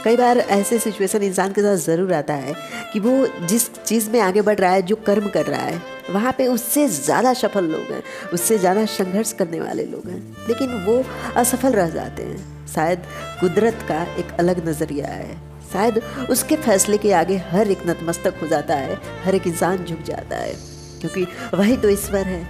कई बार ऐसे सिचुएशन इंसान के साथ ज़रूर आता है कि वो जिस चीज़ में आगे बढ़ रहा है, जो कर्म कर रहा है, वहाँ पे उससे ज़्यादा सफल लोग हैं, उससे ज़्यादा संघर्ष करने वाले लोग हैं, लेकिन वो असफल रह जाते हैं। शायद कुदरत का एक अलग नज़रिया है, शायद उसके फैसले के आगे हर एक नतमस्तक हो जाता है, हर एक इंसान झुक जाता है, क्योंकि वही तो ईश्वर है।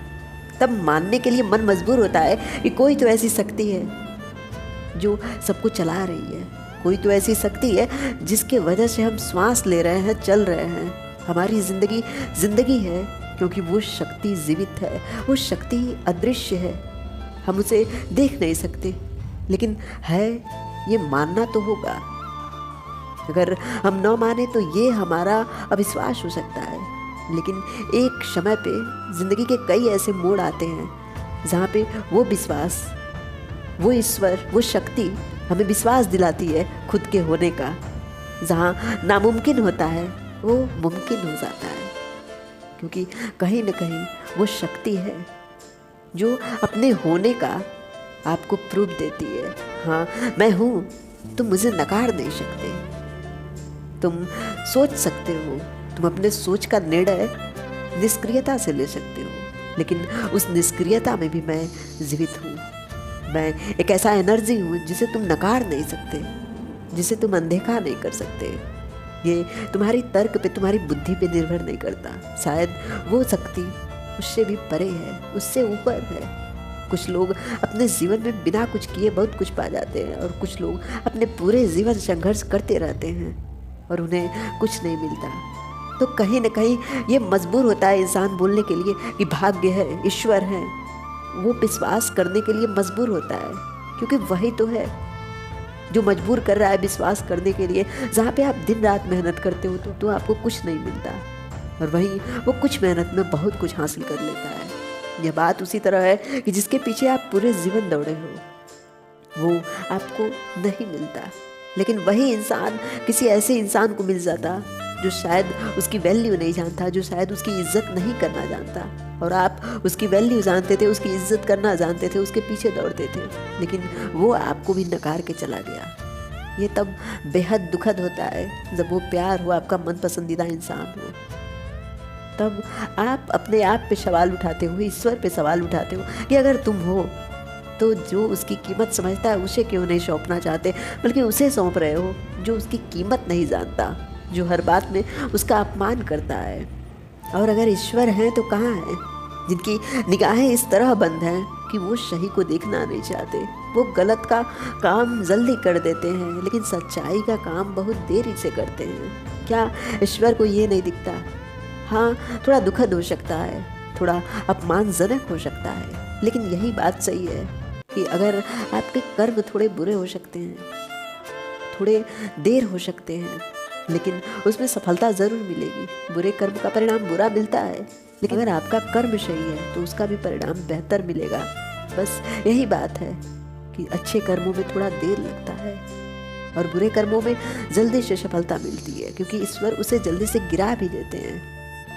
तब मानने के लिए मन मजबूर होता है कि कोई तो ऐसी शक्ति है जो सबको चला रही है, कोई तो ऐसी शक्ति है जिसके वजह से हम श्वास ले रहे हैं, चल रहे हैं, हमारी जिंदगी है, क्योंकि वो शक्ति जीवित है, वो शक्ति अदृश्य है, हम उसे देख नहीं सकते, लेकिन है, ये मानना तो होगा। अगर हम न माने तो ये हमारा अविश्वास हो सकता है, लेकिन एक समय पे जिंदगी के कई ऐसे मोड़ आते हैं जहाँ पे वो विश्वास, वो ईश्वर, वो शक्ति हमें विश्वास दिलाती है खुद के होने का। जहाँ नामुमकिन होता है वो मुमकिन हो जाता है, क्योंकि कहीं न कहीं वो शक्ति है जो अपने होने का आपको प्रूफ देती है। हाँ, मैं हूँ, तुम मुझे नकार नहीं सकते, तुम सोच सकते हो, तुम अपने सोच का निर्णय निष्क्रियता से ले सकते हो, लेकिन उस निष्क्रियता में भी मैं जीवित हूँ। मैं एक ऐसा एनर्जी हूँ जिसे तुम नकार नहीं सकते, जिसे तुम अनदेखा नहीं कर सकते। ये तुम्हारी तर्क पे, तुम्हारी बुद्धि पे निर्भर नहीं करता। शायद वो शक्ति उससे भी परे है, उससे ऊपर है। कुछ लोग अपने जीवन में बिना कुछ किए बहुत कुछ पा जाते हैं, और कुछ लोग अपने पूरे जीवन संघर्ष करते रहते हैं और उन्हें कुछ नहीं मिलता। तो कहीं न कहीं ये मजबूर होता है इंसान बोलने के लिए कि भाग्य है, ईश्वर है। वो विश्वास करने के लिए मजबूर होता है, क्योंकि वही तो है जो मजबूर कर रहा है विश्वास करने के लिए। जहाँ पे आप दिन रात मेहनत करते हो तो आपको कुछ नहीं मिलता, और वहीं वो कुछ मेहनत में बहुत कुछ हासिल कर लेता है। यह बात उसी तरह है कि जिसके पीछे आप पूरे जीवन दौड़े हो वो आपको नहीं मिलता, लेकिन वही इंसान किसी ऐसे इंसान को मिल जाता जो शायद उसकी वैल्यू नहीं जानता, जो शायद उसकी इज्जत नहीं करना जानता, और आप उसकी वैल्यू जानते थे, उसकी इज्जत करना जानते थे, उसके पीछे दौड़ते थे, लेकिन वो आपको भी नकार के चला गया। ये तब बेहद दुखद होता है जब वो प्यार हो, आपका मन पसंदीदा इंसान हो। तब आप अपने आप पे सवाल उठाते हो, ईश्वर पे सवाल उठाते हो कि अगर तुम हो तो जो उसकी कीमत समझता है उसे क्यों नहीं सौंपना चाहते, बल्कि उसे सौंप रहे हो जो उसकी कीमत नहीं जानता, जो हर बात में उसका अपमान करता है। और अगर ईश्वर है तो कहाँ है, जिनकी निगाहें इस तरह बंद हैं कि वो सही को देखना नहीं चाहते, वो गलत का काम जल्दी कर देते हैं, लेकिन सच्चाई का काम बहुत देरी से करते हैं। क्या ईश्वर को ये नहीं दिखता? हाँ, थोड़ा दुखद हो सकता है, थोड़ा अपमानजनक हो सकता है, लेकिन यही बात सही है कि अगर आपके कर्म थोड़े बुरे हो सकते हैं, थोड़े देर हो सकते हैं, लेकिन उसमें सफलता ज़रूर मिलेगी। बुरे कर्म का परिणाम बुरा मिलता है, लेकिन अगर आपका कर्म सही है तो उसका भी परिणाम बेहतर मिलेगा। बस यही बात है कि अच्छे कर्मों में थोड़ा देर लगता है और बुरे कर्मों में जल्दी से सफलता मिलती है, क्योंकि ईश्वर उसे जल्दी से गिरा भी देते हैं,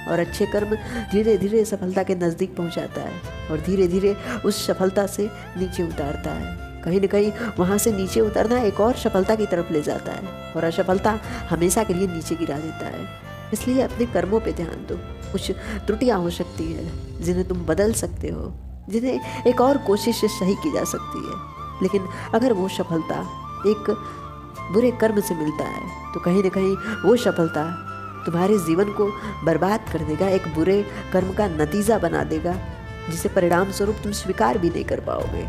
और अच्छे कर्म धीरे धीरे सफलता के नज़दीक पहुंचाता है और धीरे धीरे उस सफलता से नीचे उतारता है। कहीं न कहीं वहाँ से नीचे उतरना एक और सफलता की तरफ ले जाता है, और असफलता हमेशा के लिए नीचे गिरा देता है। इसलिए अपने कर्मों पे ध्यान दो। कुछ त्रुटियाँ हो सकती हैं जिन्हें तुम बदल सकते हो, जिन्हें एक और कोशिश से सही की जा सकती है, लेकिन अगर वो सफलता एक बुरे कर्म से मिलता है तो कहीं न कहीं वो सफलता तुम्हारे जीवन को बर्बाद कर देगा, एक बुरे कर्म का नतीजा बना देगा, जिसे परिणाम स्वरूप तुम स्वीकार भी नहीं कर पाओगे।